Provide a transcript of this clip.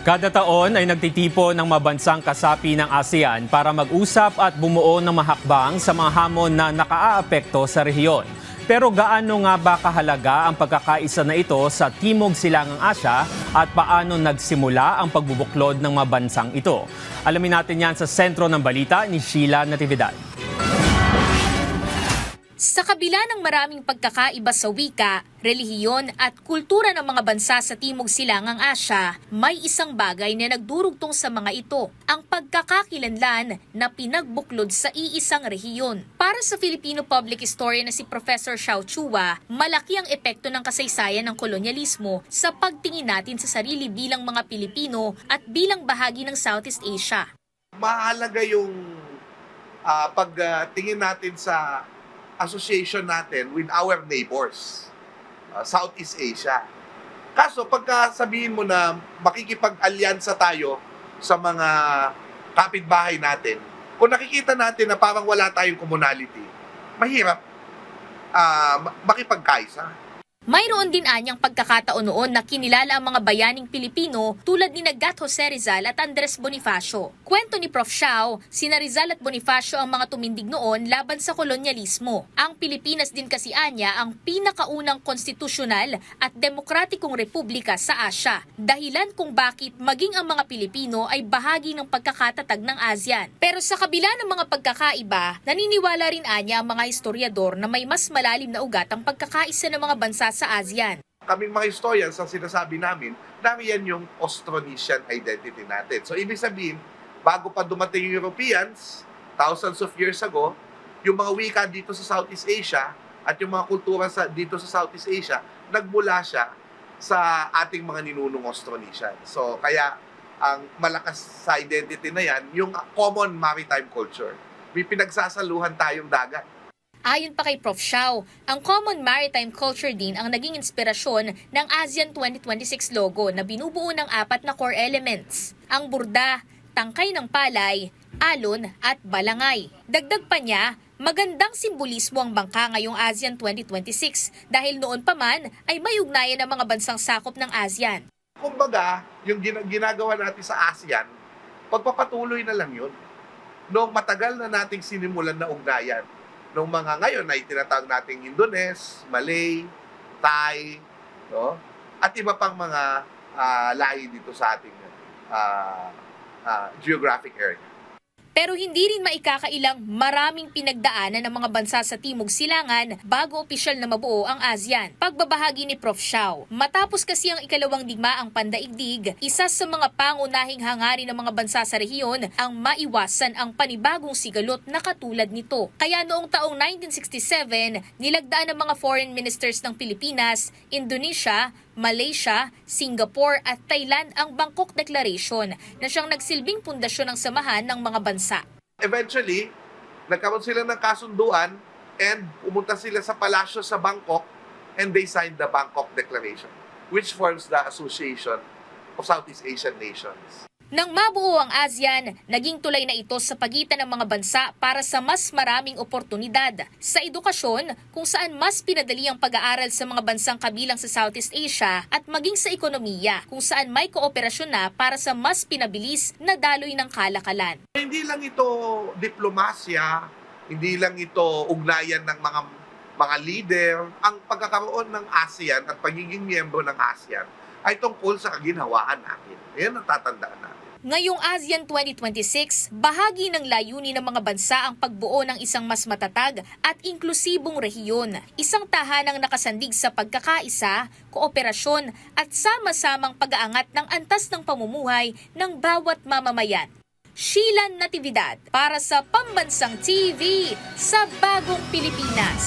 Kada taon ay nagtitipon ng mabansang kasapi ng ASEAN para mag-usap at bumuo ng mahakbang sa mga hamon na nakaaapekto sa rehiyon. Pero gaano nga ba kahalaga ang pagkakaisa na ito sa Timog Silangang Asya at paano nagsimula ang pagbubuklod ng mabansang ito? Alamin natin yan sa sentro ng balita ni Sheila Natividad. Sa kabila ng maraming pagkakaiba sa wika, relihiyon at kultura ng mga bansa sa Timog Silangang Asya, may isang bagay na nagdurugtong sa mga ito, ang pagkakakilanlan na pinagbuklod sa iisang rehiyon. Para sa Filipino public historian na si Professor Xiao Chua, malaki ang epekto ng kasaysayan ng kolonyalismo sa pagtingin natin sa sarili bilang mga Pilipino at bilang bahagi ng Southeast Asia. Mahalaga yung pagtingin natin sa association natin with our neighbors, Southeast Asia. Kaso pagka sabihin mo na makikipag-alyansa tayo sa mga kapitbahay natin, kung nakikita natin na parang wala tayong commonality, mahirap makipagkaisa. Mayroon din anyang pagkakataon noon na kinilala ang mga bayaning Pilipino tulad ni Gat Jose Rizal at Andres Bonifacio. Kwento ni Prof. Xiao, sina Rizal at Bonifacio ang mga tumindig noon laban sa kolonyalismo. Ang Pilipinas din kasi anya ang pinakaunang konstitusyonal at demokratikong republika sa Asya. Dahilan kung bakit maging ang mga Pilipino ay bahagi ng pagkakatatag ng ASEAN. Pero sa kabila ng mga pagkakaiba, naniniwala rin anya ang mga historiador na may mas malalim na ugat ang pagkakaisa ng mga bansa sa ASEAN. Kaming mga historians, ang sinasabi namin, nariyan yung Austronesian identity natin. So, ibig sabihin, bago pa dumating yung Europeans, thousands of years ago, yung mga wika dito sa Southeast Asia at yung mga kultura dito sa Southeast Asia, nagmula siya sa ating mga ninunong Austronesian. So, kaya ang malakas sa identity na yan, yung common maritime culture. May pinagsasaluhan tayong dagat. Ayon pa kay Prof. Xiao, ang common maritime culture din ang naging inspirasyon ng ASEAN 2026 logo na binubuo ng 4 na core elements, ang burda, tangkay ng palay, alon at balangay. Dagdag pa niya, magandang simbolismo ang bangka ngayong ASEAN 2026 dahil noon pa man ay may ugnayan ng mga bansang sakop ng ASEAN. Kumbaga, yung ginagawa natin sa ASEAN, pagpapatuloy na lang yun. Noong matagal na nating sinimulan na ugnayan, nung mga ngayon ay tinatawag nating Indones, Malay, Thai, no? At iba pang mga lahi dito sa ating geographic area. Pero hindi rin maikakailang maraming pinagdaanan ng mga bansa sa Timog Silangan bago opisyal na mabuo ang ASEAN. Pagbabahagi ni Prof. Xiao, matapos kasi ang ikalawang digmaang pandaigdig, isa sa mga pangunahing hangarin ng mga bansa sa rehiyon ang maiwasan ang panibagong sigalot na katulad nito. Kaya noong taong 1967, nilagdaan ng mga foreign ministers ng Pilipinas, Indonesia, Malaysia, Singapore at Thailand ang Bangkok Declaration na siyang nagsilbing pundasyon ng samahan ng mga bansa. Eventually, nagkaroon sila ng kasunduan and pumunta sila sa palasyo sa Bangkok and they signed the Bangkok Declaration, which forms the Association of Southeast Asian Nations. Nang mabuo ang ASEAN, naging tulay na ito sa pagitan ng mga bansa para sa mas maraming oportunidad. Sa edukasyon, kung saan mas pinadali ang pag-aaral sa mga bansang kabilang sa Southeast Asia at maging sa ekonomiya, kung saan may kooperasyon na para sa mas pinabilis na daloy ng kalakalan. Hindi lang ito diplomasya, hindi lang ito ugnayan ng mga leader. Ang pagkakaroon ng ASEAN at pagiging miyembro ng ASEAN ay tungkol sa kaginhawaan natin. Yan ang tatandaan natin. Ngayong ASEAN 2026, bahagi ng layunin ng mga bansa ang pagbuo ng isang mas matatag at inklusibong rehiyon. Isang tahanang nakasandig sa pagkakaisa, kooperasyon at sama-samang pag-aangat ng antas ng pamumuhay ng bawat mamamayan. Sheila Natividad para sa Pambansang TV sa Bagong Pilipinas.